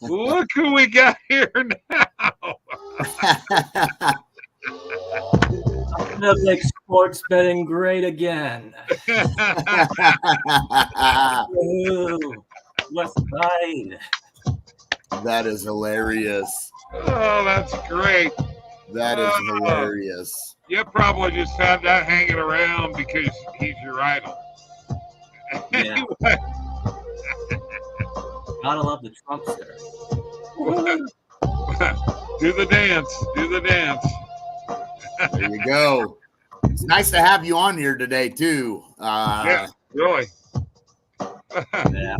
Look who we got here now. I'm gonna make sports betting great again. Woo! West Side. That is hilarious. Oh, that's great. That is hilarious. You probably just had that hanging around because he's your idol. Yeah. Anyway. Gotta love the Trumpster. Do the dance. Do the dance. There you go. It's nice to have you on here today, too. Yeah, really. Yeah,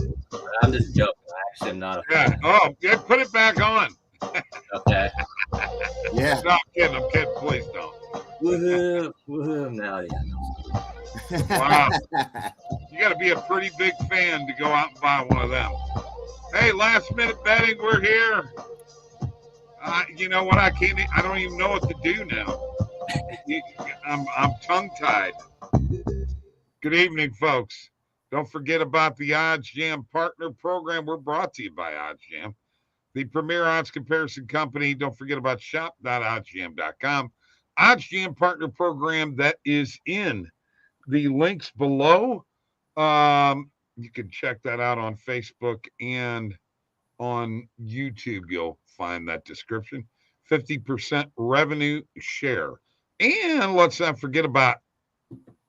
I'm just joking. I actually am not a fan. Oh, yeah, put it back on. Okay. Yeah. No, I'm kidding. I'm kidding. Please don't. Woohoo! Woohoo! No, yeah. Wow. You got to be a pretty big fan to go out and buy one of them. Hey, last minute betting, we're here. You know what? I don't even know what to do now. I'm tongue tied. Good evening, folks. Don't forget about the OddsJam Partner Program. We're brought to you by OddsJam, the premier odds comparison company. Don't forget about shop.oddsjam.com. OddsJam Partner Program, that is in the links below. You can check that out on Facebook and on YouTube. You'll find that description. 50% revenue share. And let's not forget about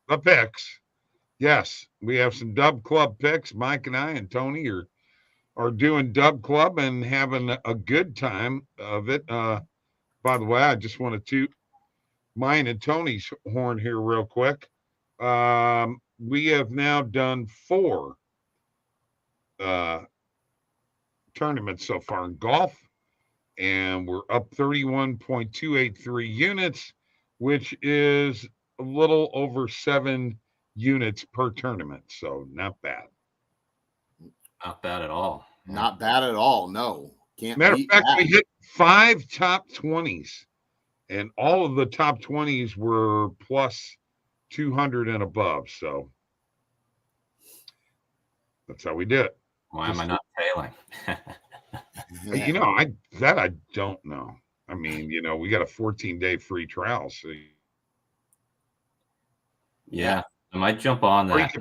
the picks. Yes, we have some DubClub picks. Mike and I and Tony are doing DubClub and having a good time of it. By the way, I just want to toot mine and Tony's horn here real quick. We have now done 4 tournaments so far in golf, and we're up 31.283 units, which is a little over 7 units per tournament. So not bad. Not bad at all. Not bad at all. No. Can't Matter of beat fact, that. we hit 5 top 20s, and all of the top 20s were plus 200 and above. So that's how we did it. Why am I not failing? You know, I don't know. I mean, you know, we got a 14-day free trial, so Yeah, I might jump on that.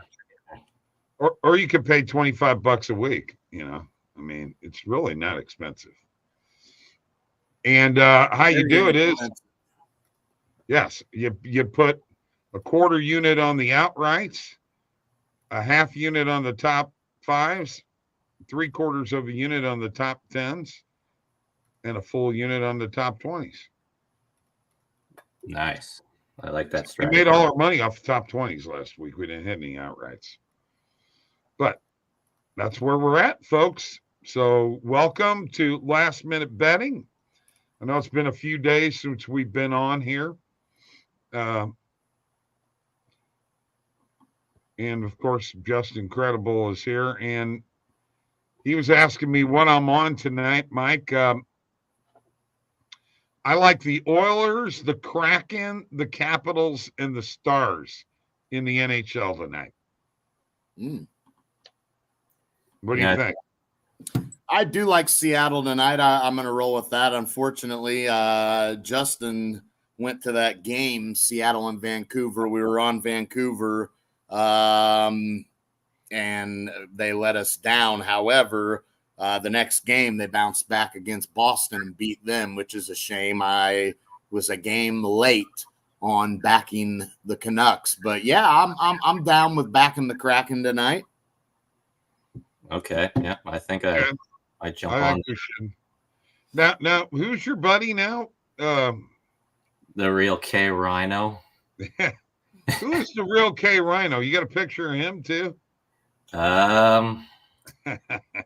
or you could pay $25 a week. You know, I mean, it's really not expensive. And how you do it is, yes, you put a quarter unit on the outrights, a half unit on the top 5s, 3/4 of a unit on the top 10s, and a full unit on the top 20s. Nice. I like that We strategy. made all our money off the top 20s last week. We didn't hit any outrights. But that's where we're at, folks. So welcome to Last Minute Betting. I know it's been a few days since we've been on here. And, of course, Just Incredible is here. And he was asking me what I'm on tonight, Mike. I like the Oilers, the Kraken, the Capitals, and the Stars in the NHL tonight. What do you think? I do like Seattle tonight. I'm going to roll with that. Unfortunately, Justin went to that game, Seattle and Vancouver. We were on Vancouver, and they let us down. However, the next game they bounced back against Boston and beat them, which is a shame. I was a game late on backing the Canucks, but yeah, I'm down with backing the Kraken tonight. Okay, yeah, I think I jump I on. think you should. Now, who's your buddy now? The real K Rhino. Who is the real K Rhino? You got a picture of him too? I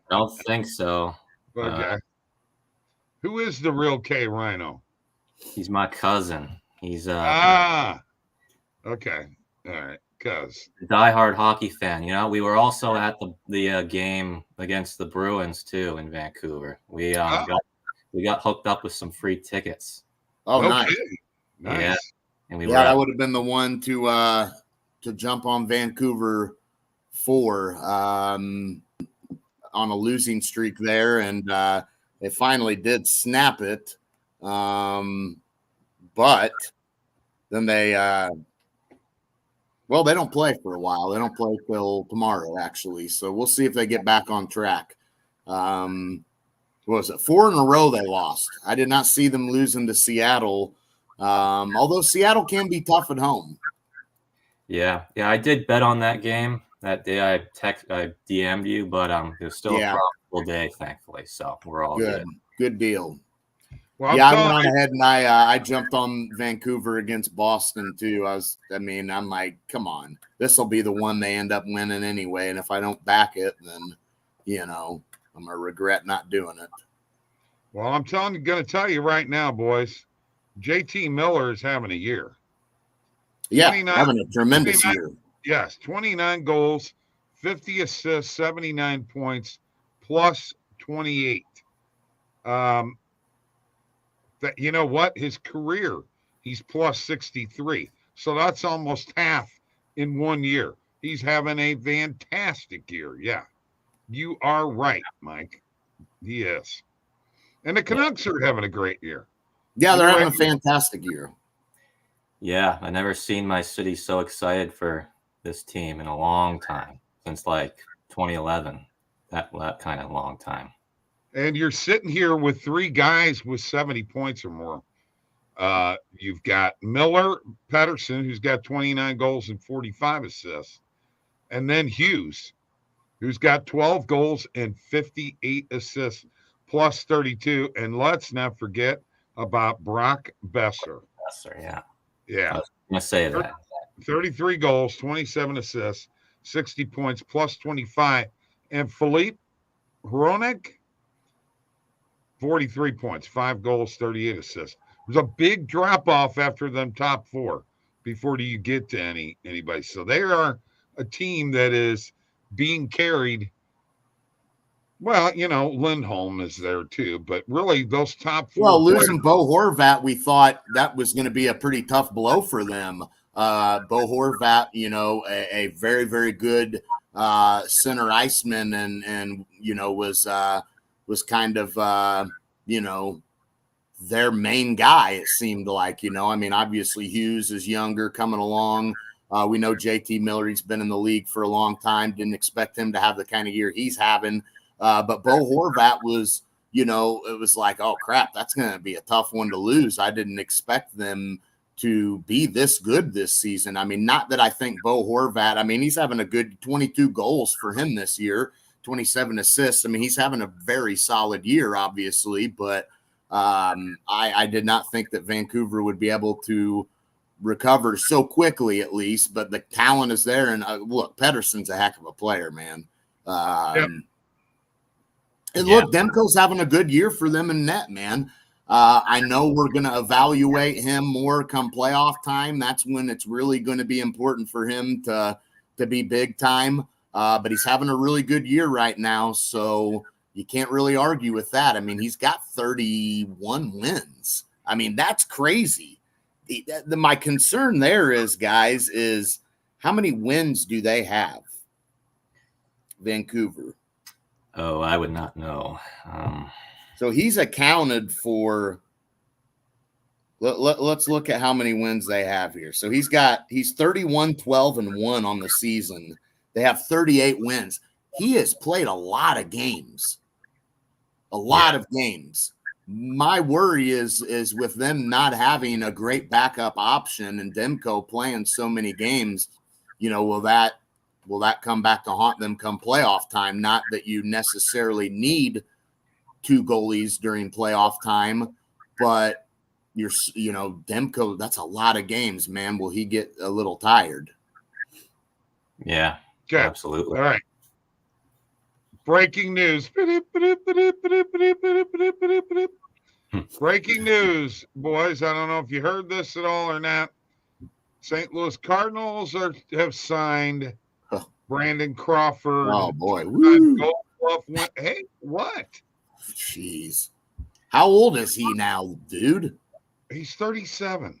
don't think so. Okay. Who is the real K Rhino? He's my cousin. He's okay. All right. Cuz a diehard hockey fan. You know, we were also at the game against the Bruins too in Vancouver. We got hooked up with some free tickets. Oh, okay. nice. Yeah. And that would have been the one to jump on Vancouver for on a losing streak there, and They finally did snap it. But then they don't play for a while. They don't play till tomorrow, actually. So we'll see if they get back on track. What was it? 4 in a row they lost. I did not see them losing to Seattle, although Seattle can be tough at home. Yeah, I did bet on that game that day. I DM'd you, but it was still a profitable day, thankfully. So we're all good. Good deal. Well, I went on ahead and I jumped on Vancouver against Boston too. I'm like, come on, this will be the one they end up winning anyway. And if I don't back it, then I'm gonna regret not doing it. Well, I'm going to tell you right now, boys. JT Miller is having a year. Yeah, having a tremendous year. Yes, 29 goals, 50 assists, 79 points, plus 28. You know what? His career, he's plus 63. So that's almost half in 1 year. He's having a fantastic year. Yeah, you are right, Mike. He is. And the Canucks are having a great year. Yeah, they're having a fantastic year. Yeah, I never seen my city so excited for this team in a long time, since like 2011, that kind of long time. And you're sitting here with 3 guys with 70 points or more. You've got Miller, Pettersson, who's got 29 goals and 45 assists, and then Hughes, who's got 12 goals and 58 assists, plus 32. And let's not forget about Brock Besser. Yeah. Yeah. I was going to say that. 33 goals, 27 assists, 60 points, plus 25. And Philippe Hronek, 43 points, 5 goals, 38 assists. There's a big drop-off after them top 4 before you get to anybody. So they are a team that is being carried. Well, Lindholm is there too, but really those top 4. Well, losing Bo Horvat, we thought that was going to be a pretty tough blow for them. Bo Horvat, a very, very good center iceman, and was kind of their main guy. It seemed like, obviously Hughes is younger, coming along. We know JT Miller, he's been in the league for a long time. Didn't expect him to have the kind of year he's having. But Bo Horvat was, it was like, oh, crap, that's going to be a tough one to lose. I didn't expect them to be this good this season. I mean, not that I think Bo Horvat, he's having a good 22 goals for him this year, 27 assists. He's having a very solid year, obviously, but I did not think that Vancouver would be able to recover so quickly, at least. But the talent is there. And look, Pettersson's a heck of a player, man. And look, Demko's having a good year for them in net, man. I know we're going to evaluate him more come playoff time. That's when it's really going to be important for him to be big time. But he's having a really good year right now, so you can't really argue with that. He's got 31 wins. That's crazy. My concern there is, guys, is how many wins do they have? Vancouver. Oh, I would not know. So he's accounted for. Let's look at how many wins they have here. So he's 31, 12, and 1 on the season. They have 38 wins. He has played a lot of games. A lot of games. My worry is with them not having a great backup option and Demko playing so many games, will that come back to haunt them come playoff time? Not that you necessarily need 2 goalies during playoff time, but Demko, that's a lot of games, man. Will he get a little tired? Yeah, okay. Absolutely. All right. Breaking news. Breaking news, boys. I don't know if you heard this at all or not. St. Louis Cardinals have signed Brandon Crawford. Oh, boy. Hey, what? Jeez. How old is he now, dude? He's 37.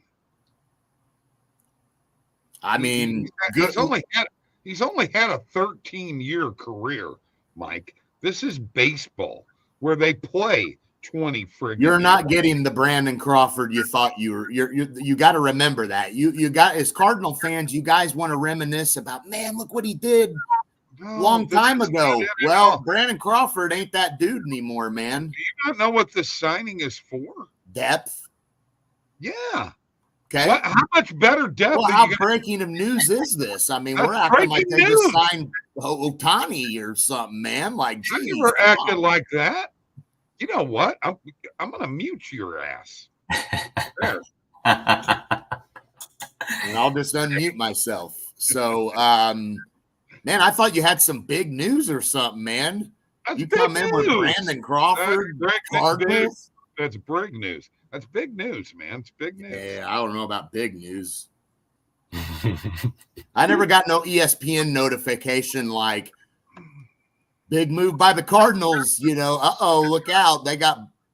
He's only had a 13-year career, Mike. This is baseball where they play 20 friggin' You're not years. getting the Brandon Crawford you thought you were. You got to remember that. You got, as Cardinal fans, you guys want to reminisce about, man, look what he did long time ago. Well, Brandon Crawford ain't that dude anymore, man. Do you not know what this signing is for? Depth. Yeah. Okay. How much better depth? Well, how breaking of news is this? I mean, we're acting like they just signed Ohtani or something, man. Like, geez, you were acting like that. You know what? I'm gonna mute your ass. There. And I'll just unmute myself. So, man, I thought you had some big news or something, man. That's you come in with Brandon Crawford, Cardinals. That's big news. That's big news, man. It's big news. Yeah, I don't know about big news. I never got no ESPN notification like big move by the Cardinals. You know, look out!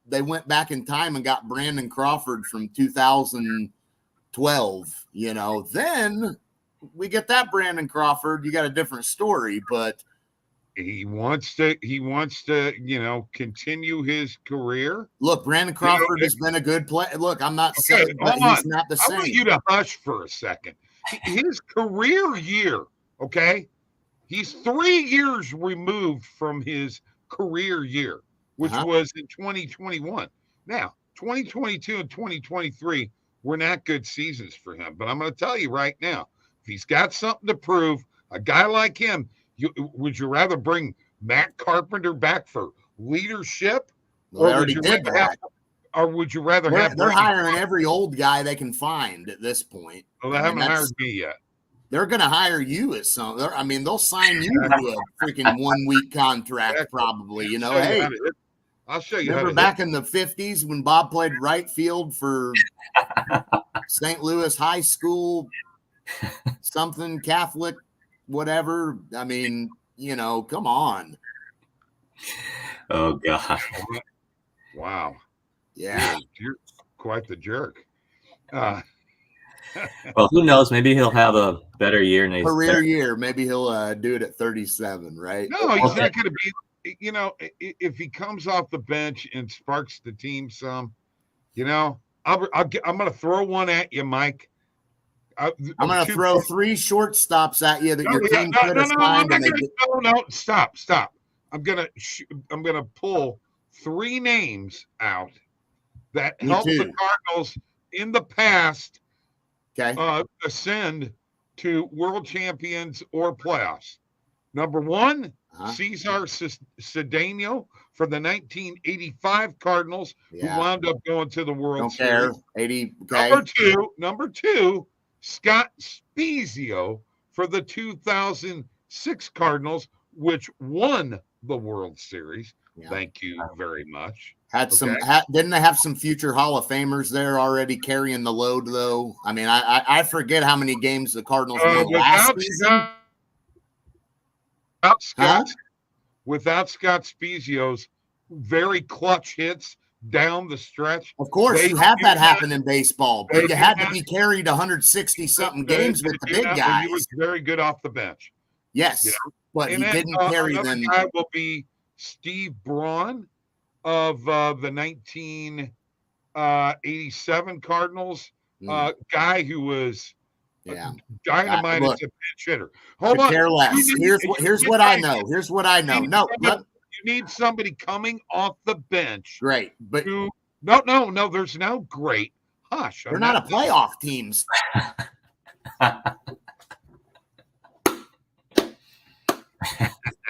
They went back in time and got Brandon Crawford from 2012. You know, then we get that Brandon Crawford. You got a different story, but. He wants to, you know, continue his career. Look, Brandon Crawford has been a good player. Look, I'm not saying but he's not the same. I want you to hush for a second. His career year, okay? He's 3 years removed from his career year, which was in 2021. Now, 2022 and 2023 were not good seasons for him. But I'm going to tell you right now, if he's got something to prove, a guy like him, would you rather bring Matt Carpenter back for leadership? Well, they already did that. Or would you rather have? They're hiring every old guy they can find at this point. Well, they haven't hired me yet. They're going to hire you at some. I mean, they'll sign you to a freaking 1 week contract, probably. You know, hey, I'll show you. Remember back in the 50s when Bob played right field for St. Louis High School, something Catholic. Whatever. I mean, you know, come on. Oh, God. Wow. Yeah. You're quite the jerk. Well, who knows? Maybe he'll have a better year. Career year. Maybe he'll do it at 37, right? No, he's not going to be, you know, if he comes off the bench and sparks the team some, you know, I'm going to throw one at you, Mike. I'm going to throw 3 shortstops at you that your team could have signed. No, stop. I'm going to pull 3 names out that helped the Cardinals in the past ascend to world champions or playoffs. Number 1, Cesar Cedeno for the 1985 Cardinals, who wound up going to the World Series. 80. Okay. Number two, Scott Spezio for the 2006 Cardinals, which won the World Series. Yeah. Thank you very much. Didn't they have some future Hall of Famers there already carrying the load, though? I mean, I forget how many games the Cardinals won last season. Without Scott Spezio's very clutch hits down the stretch. Of course, you have that happen in baseball. But you had to be carried 160-something games with the big guys. He was very good off the bench. Yes, but he didn't carry them. Guy will be Steve Braun of the 1987 Cardinals. Guy who was dynamite as a pinch hitter. Hold on. Care less. Here's what I know. No, you need somebody coming off the bench. Great, but no. There's no great. Hush. They're not a playoff team.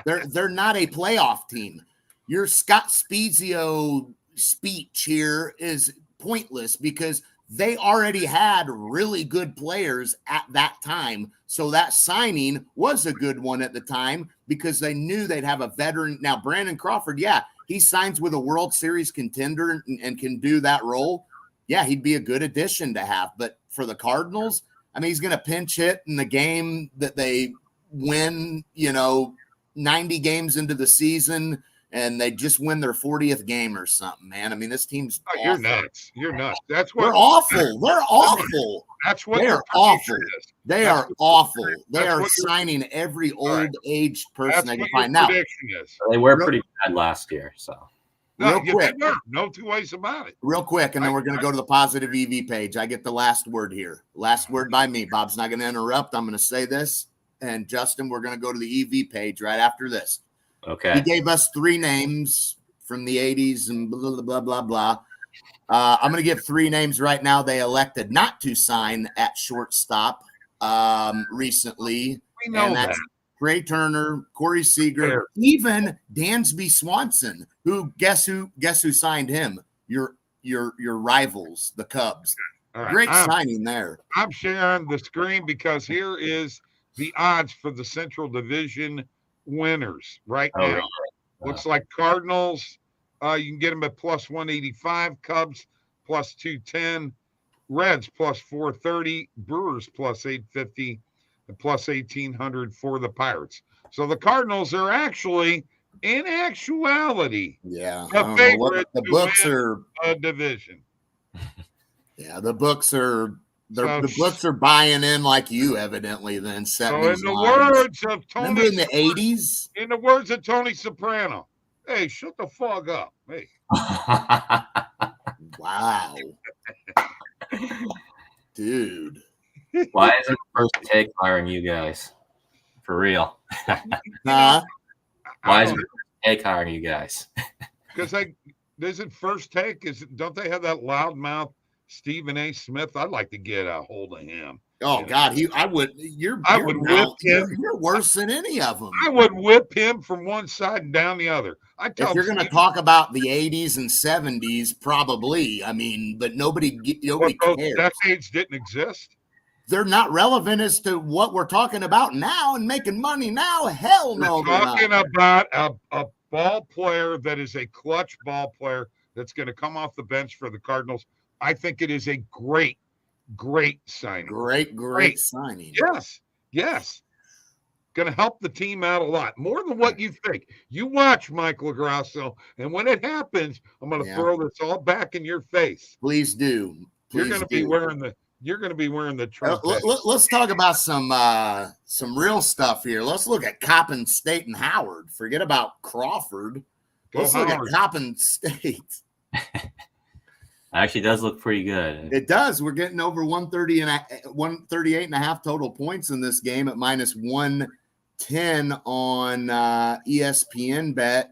They're not a playoff team. Your Scott Spezio speech here is pointless because they already had really good players at that time. So that signing was a good one at the time because they knew they'd have a veteran. Now, Brandon Crawford, he signs with a World Series contender and can do that role. Yeah, he'd be a good addition to have. But for the Cardinals, I mean, he's going to pinch hit in the game that they win, 90 games into the season, and they just win their 40th game or something, man. I mean, this team's awful. You're nuts. That's what they're awful. They're awful. That's what they're awful. They are awful. They are signing every old aged person they can find. Now, they were pretty bad last year, so Real quick. No two ways about it. Real quick, and then we're going to go to the positive EV page. I get the last word here. Last word by me. Bob's not going to interrupt. I'm going to say this. And Justin, we're going to go to the EV page right after this. Okay. He gave us 3 names from the 80s and blah, blah, blah, blah. I'm going to give 3 names right now. They elected not to sign at shortstop recently. We know that. Trey Turner, Corey Seager, even Dansby Swanson, who guess who signed him? Your rivals, the Cubs. Right. Great signing there. I'm sharing the screen because here is the odds for the Central Division winners right now. Wow. Looks like Cardinals, you can get them at plus 185, Cubs plus 210, Reds plus 430, Brewers plus 850, and plus 1800 for the Pirates. So the Cardinals are actually, in actuality, the favorite. The books are a division. Yeah, the books are. The books are buying in like you evidently then. So in the words of Tony, remember in the 80s? In the words of Tony Soprano, hey, shut the fuck up. Hey. Wow. Dude. Why isn't First Take hiring you guys? For real. Huh? Why isn't First Take hiring you guys? Because isn't First Take, don't they have that loudmouth Stephen A. Smith? I'd like to get a hold of him. Oh God, I would whip him. You're worse than any of them. I would whip him from one side and down the other. If you're going to talk about the 80s and 70s, probably. I mean, but nobody cares. Those decades didn't exist. They're not relevant as to what we're talking about now and making money now. Hell no. We're talking about a ball player that is a clutch ball player that's going to come off the bench for the Cardinals. I think it is a great signing. Great signing. Yes. Going to help the team out a lot. More than what you think. You watch, Mike LaGrasso, and when it happens, I'm going to throw this all back in your face. Please do. You're going to be wearing the Trump. Let's talk about some real stuff here. Let's look at Coppin State and Howard. Forget about Crawford. Let's look at Coppin State. Actually does look pretty good. It does. We're getting over 138 and a half total points in this game at minus 110 on ESPN Bet.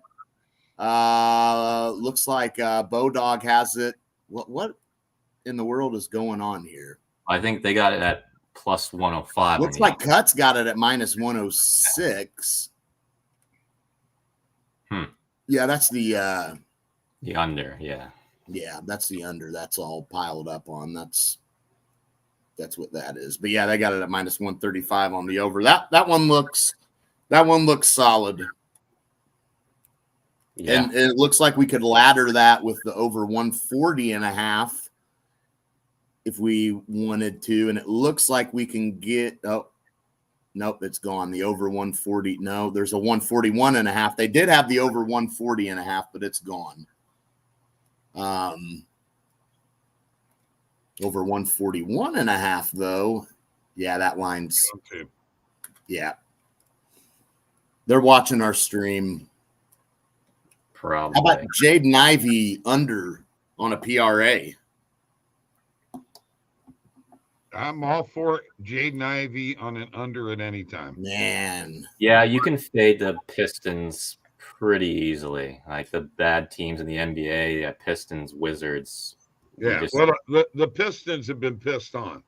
Looks like Bodog has it. What in the world is going on here? I think they got it at plus 105. Looks like Cuts got it at minus 106. Yeah, that's the under, yeah. Yeah, that's the under. That's all piled up on. That's what that is. But yeah, they got it at minus 135 on the over. That one looks solid. Yeah. And it looks like we could ladder that with the over 140 and a half if we wanted to. And it looks like we can get nope, it's gone. The over 140. No, there's a 141 and a half. They did have the over 140 and a half, but it's gone. Over 141 and a half though. Yeah, that line's yeah. They're watching our stream. Probably. How about Jaden Ivey under on a PRA? I'm all for Jaden Ivey on an under at any time. Man. Yeah, you can fade the Pistons pretty easily. Like the bad teams in the NBA, Pistons, Wizards. Yeah, the Pistons have been pissed on.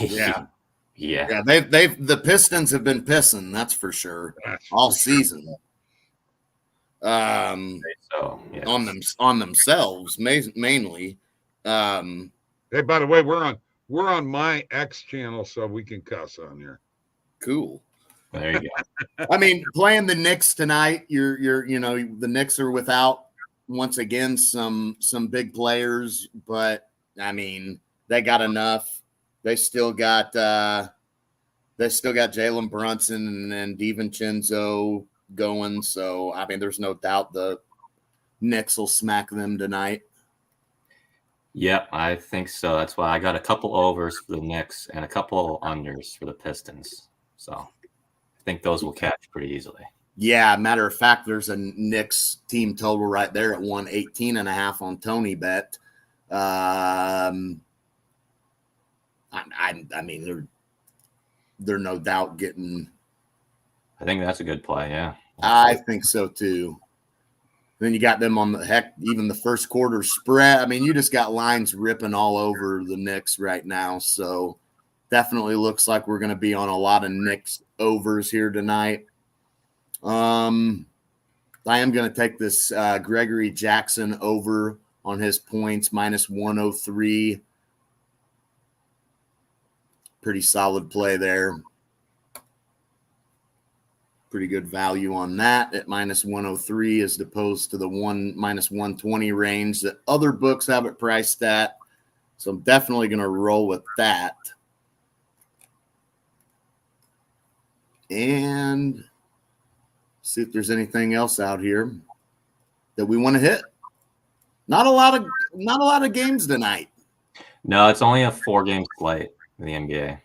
Yeah. Yeah. The Pistons have been pissing, that's for sure. All season. So, yes. on themselves mainly. Hey, by the way, we're on my X channel, so we can cuss on here. Cool. There you go. I mean, playing the Knicks tonight, the Knicks are without once again some big players, but I mean, they got enough. They still got Jalen Brunson and DiVincenzo going. So I mean, there's no doubt the Knicks will smack them tonight. Yep, I think so. That's why I got a couple overs for the Knicks and a couple unders for the Pistons. So I think those will catch pretty easily. Yeah, matter of fact, there's a Knicks team total right there at 118.5 on Tony Bet. I mean, they're no doubt getting. I think that's a good play. Yeah, I think so too. Then you got them on even the first quarter spread. I mean, you just got lines ripping all over the Knicks right now. So definitely looks like we're going to be on a lot of Knicks overs here tonight. I am going to take this Gregory Jackson over on his points, minus 103. Pretty solid play there. Pretty good value on that at minus 103 as opposed to the minus 120 range that other books have it priced at. So I'm definitely going to roll with that. And see if there's anything else out here that we want to hit. Not a lot of games tonight. No, it's only a 4-game slate in the NBA.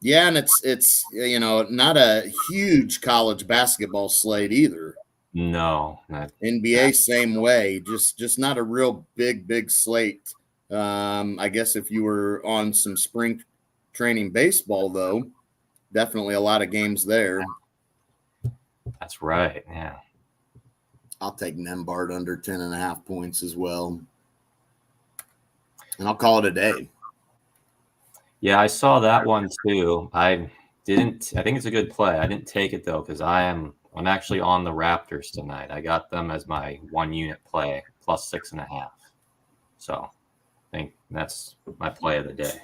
Yeah, and it's not a huge college basketball slate either. No, NBA same way. Just not a real big slate. I guess if you were on some spring training baseball though, definitely a lot of games there. That's right. Yeah. I'll take Nembhard under 10.5 points as well. And I'll call it a day. Yeah, I saw that one too. I think it's a good play. I didn't take it though, because I'm actually on the Raptors tonight. I got them as my 1-unit play plus 6.5. So I think that's my play of the day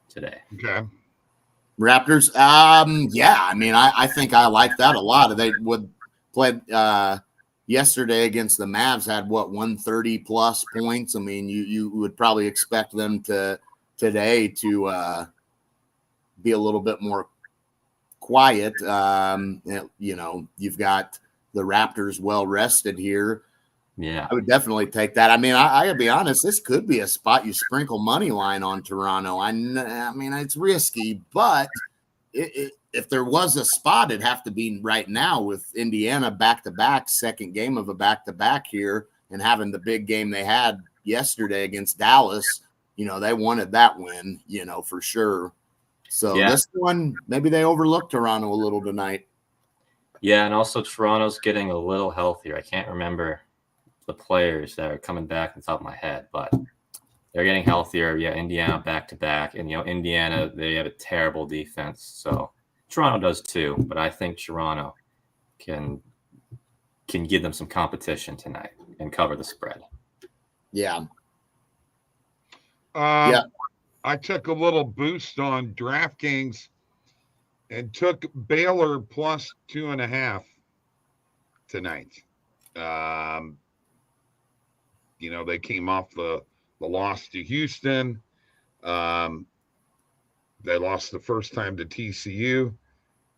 today. Okay. Raptors. Yeah, I mean, I think I like that a lot. They would play yesterday against the Mavs, had 130 plus points. I mean, you would probably expect them today to be a little bit more quiet. You've got the Raptors well rested here. Yeah, I would definitely take that. I mean, I gotta be honest, this could be a spot you sprinkle money line on Toronto. I mean, it's risky, but if there was a spot, it'd have to be right now with Indiana back-to-back, second game of a back-to-back here, and having the big game they had yesterday against Dallas. They wanted that win, for sure. So This one, maybe they overlooked Toronto a little tonight. Yeah, and also Toronto's getting a little healthier. I can't remember the players that are coming back on the top of my head, but they're getting healthier. Yeah, Indiana back-to-back. And, Indiana, they have a terrible defense. So Toronto does too, but I think Toronto can give them some competition tonight and cover the spread. Yeah. I took a little boost on DraftKings and took Baylor plus 2.5 tonight. They came off the loss to Houston. They lost the first time to TCU.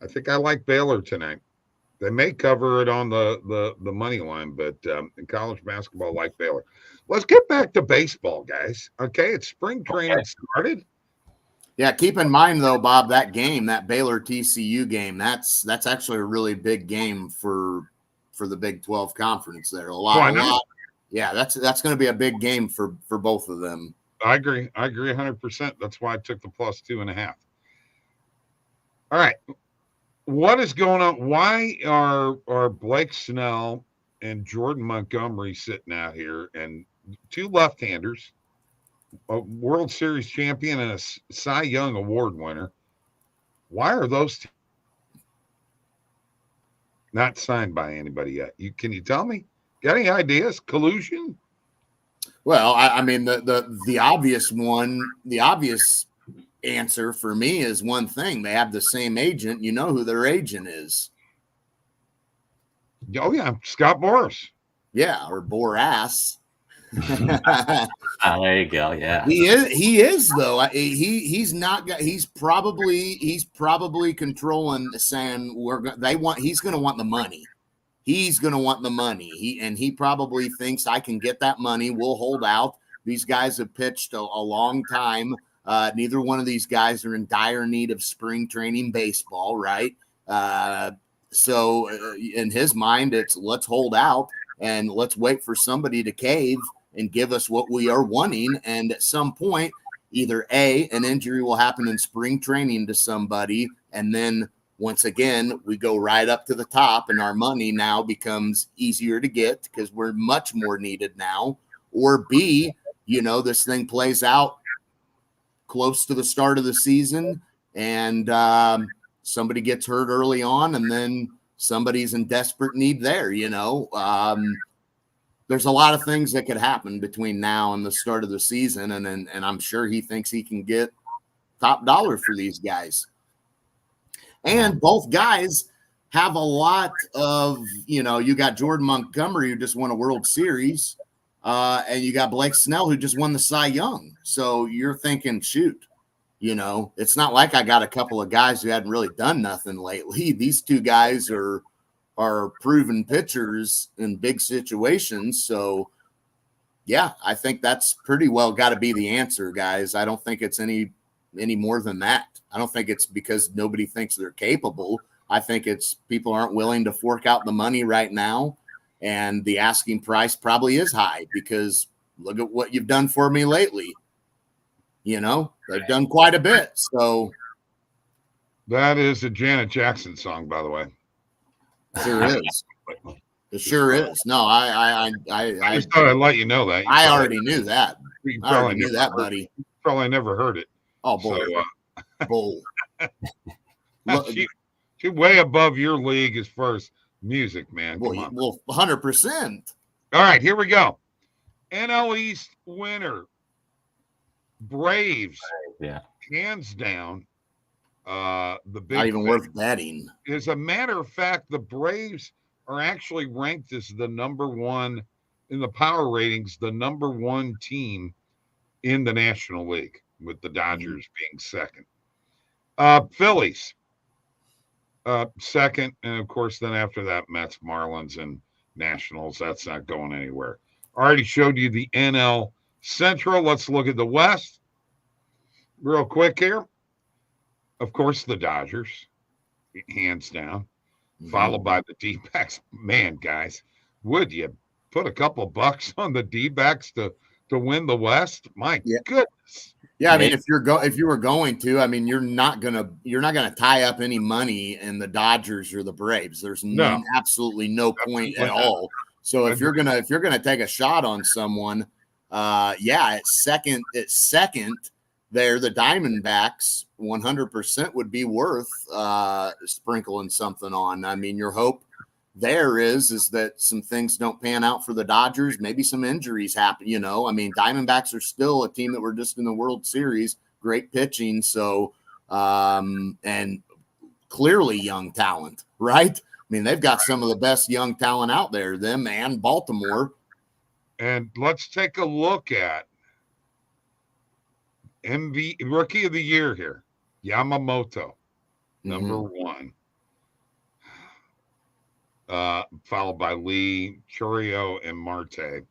I think I like Baylor tonight. They may cover it on the money line, but in college basketball, I like Baylor. Let's get back to baseball, guys. Okay, it's spring training started. Yeah, keep in mind though, Bob, that Baylor TCU game, that's actually a really big game for the Big 12 conference there. A lot. Yeah, that's going to be a big game for both of them. I agree 100%. That's why I took the plus 2.5. All right. What is going on? Why are Blake Snell and Jordan Montgomery sitting out here, and two left-handers, a World Series champion and a Cy Young Award winner? Why are those two not signed by anybody yet? Can you tell me? Got any ideas? Collusion? Well, I mean, the obvious answer for me is one thing: they have the same agent. You know who their agent is? Oh yeah, Scott Boras. Yeah, or Boras. There you go. Yeah, he is though. He's not. He's probably controlling, saying he's going to want the money. He's going to want the money. He probably thinks I can get that money. We'll hold out. These guys have pitched a long time. Neither one of these guys are in dire need of spring training baseball, right? So in his mind, it's let's hold out and let's wait for somebody to cave and give us what we are wanting. And at some point, either an injury will happen in spring training to somebody, and then once again, we go right up to the top and our money now becomes easier to get because we're much more needed now. Or B, this thing plays out close to the start of the season and somebody gets hurt early on and then somebody's in desperate need there. There's a lot of things that could happen between now and the start of the season. And I'm sure he thinks he can get top dollar for these guys. And both guys have a lot of, you got Jordan Montgomery, who just won a World Series, and you got Blake Snell, who just won the Cy Young. So you're thinking, shoot, it's not like I got a couple of guys who hadn't really done nothing lately. These two guys are proven pitchers in big situations. So, yeah, I think that's pretty well got to be the answer, guys. I don't think it's any more than that. I don't think it's because nobody thinks they're capable. I think it's people aren't willing to fork out the money right now, and the asking price probably is high because look at what you've done for me lately. They've done quite a bit. So that is a Janet Jackson song, by the way. Sure is. It sure is. No, I just thought I'd let you know that. I already knew that. I already knew that, buddy. Probably never heard it. Oh, boy. So, bull. She's way above your league as far as music, man. Come on. Well, 100%. All right, here we go. NL East winner. Braves. Yeah. Hands down. The big not even worth betting. As a matter of fact, the Braves are actually ranked as the number one in the power ratings, the number one team in the National League, with the Dodgers being second. Phillies, second, and of course, then after that, Mets, Marlins, and Nationals. That's not going anywhere. I already showed you the NL Central. Let's look at the West real quick here. Of course, the Dodgers, hands down, followed by the D-backs. Man, guys, would you put a couple bucks on the D-backs to win the West? My goodness. Yeah, I mean, if you were going to, I mean, you're not gonna tie up any money in the Dodgers or the Braves. There's absolutely no point at all. So if you're gonna take a shot on someone, it's second there, the Diamondbacks 100% would be worth sprinkling something on. I mean, your hope there is that some things don't pan out for the Dodgers. Maybe some injuries happen, I mean, Diamondbacks are still a team that were just in the World Series, great pitching. So, and clearly young talent, right? I mean, they've got some of the best young talent out there, them and Baltimore. And let's take a look at Rookie of the Year here. Yamamoto, number one. Followed by Lee, Chourio, and Marte.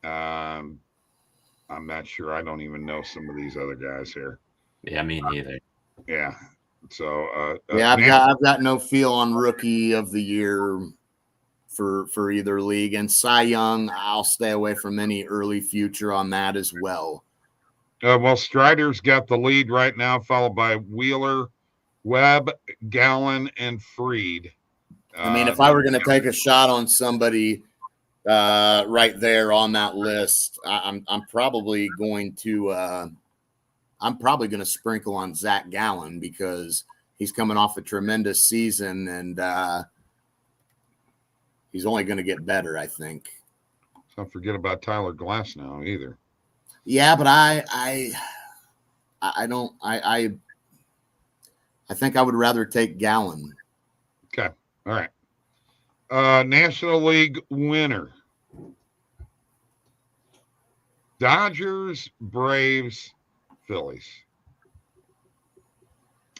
I'm not sure. I don't even know some of these other guys here. Yeah, me neither. Yeah. So I've got no feel on Rookie of the Year for either league. And Cy Young, I'll stay away from any early future on that as well. Well, Strider's got the lead right now, followed by Wheeler, Webb, Gallen, and Fried. I mean, if I were going to take a shot on somebody right there on that list, I'm probably going to sprinkle on Zach Gallen because he's coming off a tremendous season and he's only going to get better, I think. Don't forget about Tyler Glasnow either. Yeah, but I think I would rather take Gallen. Okay. All right. National League winner. Dodgers, Braves, Phillies.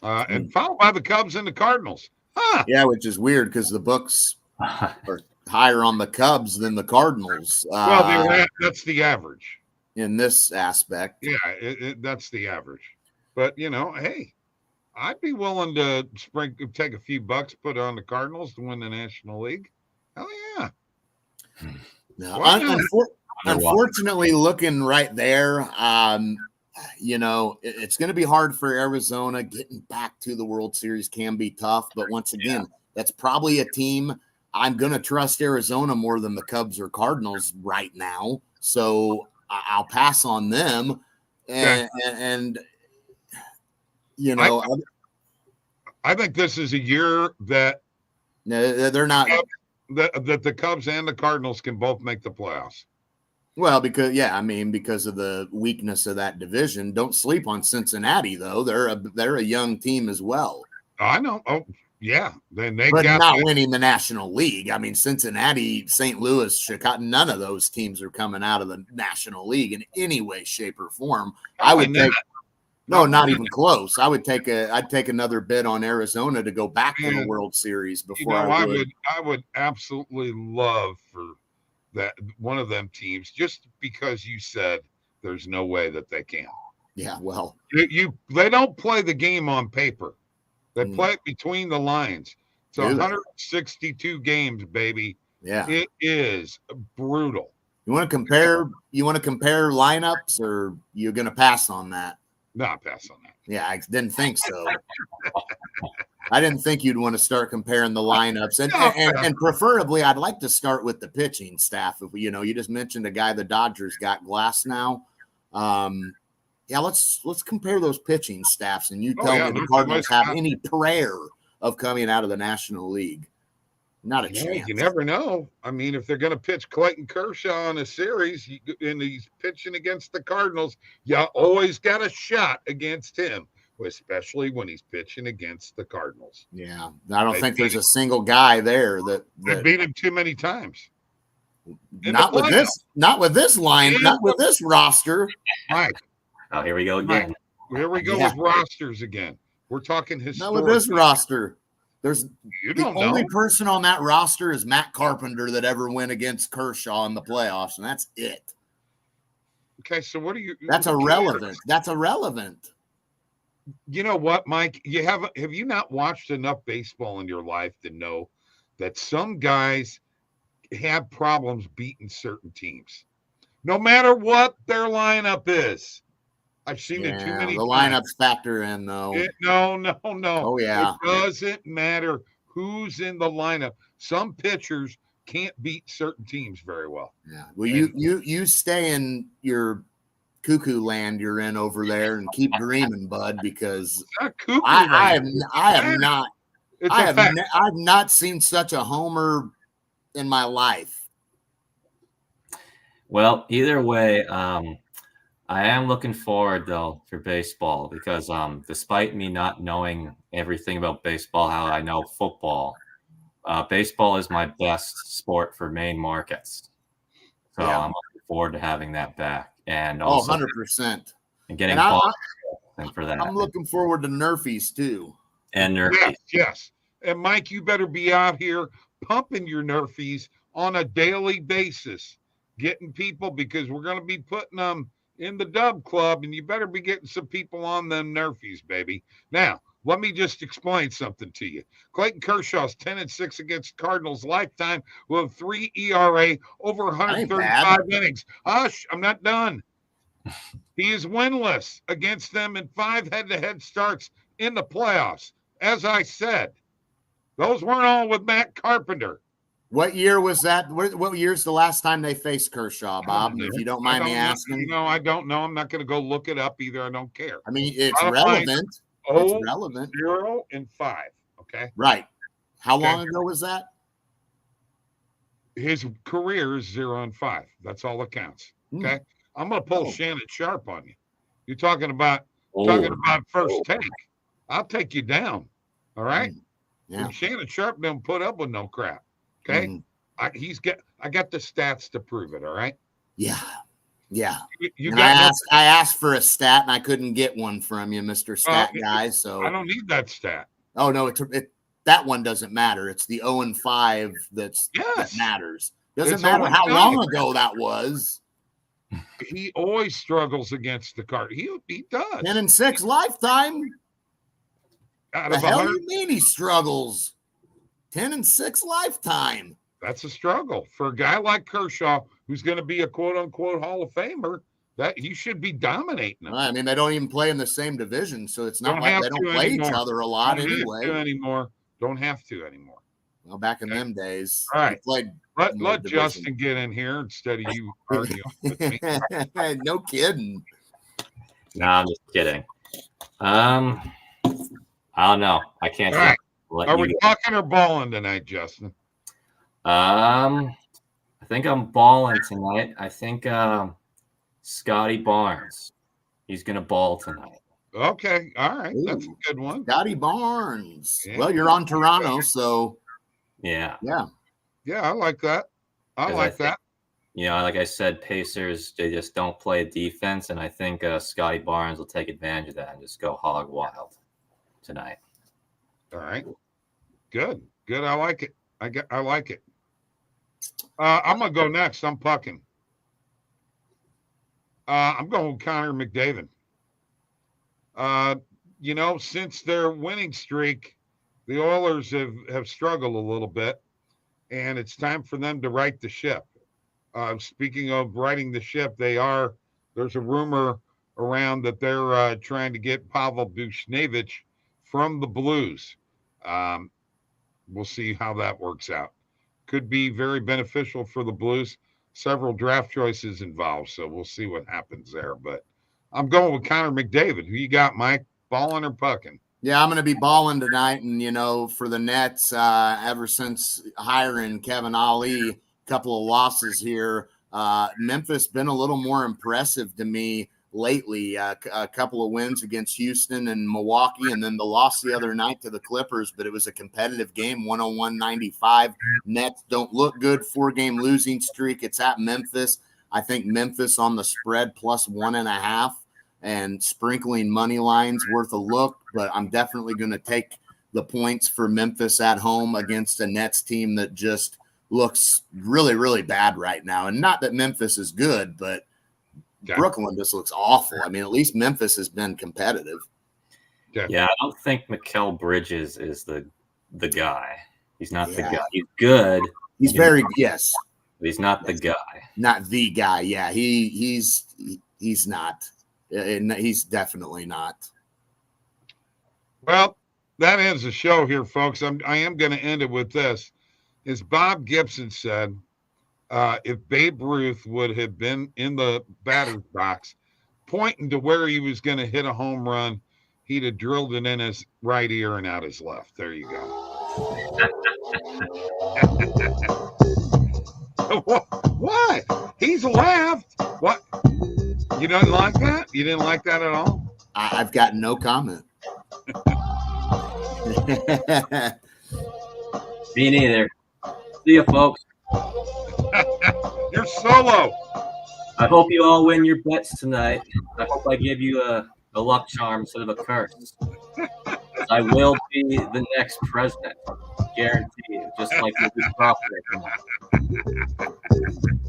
And followed by the Cubs and the Cardinals. Huh. Yeah, which is weird because the books are higher on the Cubs than the Cardinals. Well, that's the average. In this aspect. Yeah, that's the average. But, hey, I'd be willing to take a few bucks, put it on the Cardinals to win the National League. Hell yeah. No, Why not? unfortunately, looking right there, it's going to be hard for Arizona. Getting back to the World Series can be tough. But once again, that's probably a team I'm going to trust Arizona more than the Cubs or Cardinals right now. So I'll pass on them. And I think this is a year that they're not that the Cubs and the Cardinals can both make the playoffs. Well, because of the weakness of that division. Don't sleep on Cincinnati, though. They're a young team as well. I know. Oh, yeah. Then but not winning the National League. I mean, Cincinnati, St. Louis, Chicago, none of those teams are coming out of the National League in any way, shape, or form. Not even close. I'd take another bid on Arizona to go back to the World Series before I would absolutely love for that one of them teams, just because you said there's no way that they can. Yeah, well, they don't play the game on paper. They play it between the lines. It's 162 games, baby. Yeah, it is brutal. You want to compare lineups, or you're going to pass on that? No, I'll pass on that. Yeah, I didn't think so. I didn't think you'd want to start comparing the lineups, and preferably, I'd like to start with the pitching staff. If you just mentioned a guy the Dodgers got, Glass now. Let's compare those pitching staffs, and you tell me the Cardinals have any prayer of coming out of the National League. Not a chance. You never know. I mean, if they're going to pitch Clayton Kershaw in a series and he's pitching against the Cardinals, you always got a shot against him, especially when he's pitching against the Cardinals. Yeah, I don't think there's a single guy there that beat him too many times. Not with this line, not with this roster. Mike. Oh, here we go again. Mike, here we go with rosters again. We're talking historic. Not with this roster. The only person on that roster is Matt Carpenter that ever went against Kershaw in the playoffs, and that's it. Okay, so what are you? That's irrelevant. That's irrelevant. You know what, Mike? Have you not watched enough baseball in your life to know that some guys have problems beating certain teams, no matter what their lineup is? I've seen it too many times. The lineups factor in, though. No. Oh, yeah. It doesn't matter who's in the lineup. Some pitchers can't beat certain teams very well. Yeah. Well, you stay in your cuckoo land you're in over there and keep dreaming, bud, because I've not seen such a homer in my life. Well, either way, I am looking forward, though, for baseball because despite me not knowing everything about baseball, how I know football, baseball is my best sport for main markets. So I'm looking forward to having that back. And also 100%. And getting for that. I'm looking forward to Nerfies, too. And Nerfies. Yes. And, Mike, you better be out here pumping your Nerfies on a daily basis, getting people, because we're going to be putting them in the DubClub, and you better be getting some people on them Nerfies, baby. Now, let me just explain something to you. Clayton Kershaw's 10-6 against Cardinals lifetime with 3 ERA over 135 innings. Hush, I'm not done. He is winless against them in 5 head-to-head starts in the playoffs. As I said, those weren't all with Matt Carpenter. What year was that? What year's the last time they faced Kershaw, Bob? If you don't mind me asking. I don't know. I'm not going to go look it up either. I don't care. I mean, it's relevant. It's relevant. 0-5. Okay. Right. How long ago was that? His career is 0-5. That's all that counts. Okay. I'm going to pull Shannon Sharp on you. You're talking about first take. I'll take you down. All right. Yeah. Shannon Sharp don't put up with no crap. Okay. I got the stats to prove it. All right. Yeah. Yeah. I asked for a stat and I couldn't get one from you, Mr. Stat Guy. So I don't need that stat. Oh no, that one doesn't matter. It's the 0-5 that matters. Doesn't matter how long ago that was. He always struggles against the card. He does. 10-6 lifetime. out The of hell 100. you mean he struggles? 10-6 lifetime. That's a struggle for a guy like Kershaw, who's going to be a quote unquote Hall of Famer. That he should be dominating them. I mean, they don't even play in the same division, so it's not Don't like have they don't to play anymore. each other a lot Don't anyway. have to anymore. Don't have to anymore. Well, back in them days, All right. they played Let more Justin get in here instead of you arguing with me. No kidding. No, I'm just kidding. I don't know. I can't. All right. Let Are you we go. talking or balling tonight, Justin? I think I'm balling tonight. I think Scotty Barnes. He's gonna ball tonight. Okay. All right. Ooh. That's a good one. Scotty Barnes. Yeah. Well, you're on Toronto, so Yeah. yeah. Yeah, I like that. I 'Cause like think, that. You know, like I said, Pacers, they just don't play defense, and I think Scotty Barnes will take advantage of that and just go hog wild tonight. All right. Good. Good. I like it. I like it. I'm gonna go next. I'm pucking. I'm going with Connor McDavid. You know, since their winning streak, the Oilers have struggled a little bit, and it's time for them to right the ship. Speaking of righting the ship, there's a rumor around that they're trying to get Pavel Buchnevich from the Blues. We'll see how that works out. Could be very beneficial for the Blues. Several draft choices involved, so we'll see what happens there. But I'm going with Connor McDavid. Who you got, Mike? Balling or pucking? Yeah, I'm going to be balling tonight. And, you know, for the Nets, ever since hiring Kevin Ollie, a couple of losses here, Memphis been a little more impressive to me lately. A couple of wins against Houston and Milwaukee, and then the loss the other night to the Clippers, but it was a competitive game, 101-95. Nets don't look good, 4-game losing streak. It's at Memphis. I think Memphis on the spread plus 1.5 and sprinkling money lines worth a look, but I'm definitely going to take the points for Memphis at home against a Nets team that just looks really, really bad right now. And not that Memphis is good, but Brooklyn just looks awful. I mean, at least Memphis has been competitive. Yeah, I don't think Mikal Bridges is the guy. He's not the guy. He's good. He's very yes. But he's not the guy. Not the guy. Yeah, he's not. He's definitely not. Well, that ends the show here, folks. I am going to end it with this. As Bob Gibson said, if Babe Ruth would have been in the batter's box, pointing to where he was going to hit a home run, he'd have drilled it in his right ear and out his left. There you go. What? He's laughed. What? You didn't like that? You didn't like that at all? I've got no comment. Me neither. See you, folks. You're solo. I hope you all win your bets tonight. I hope I give you a luck charm instead of a curse. I will be the next president. Guaranteed. Just like Louis Crawford.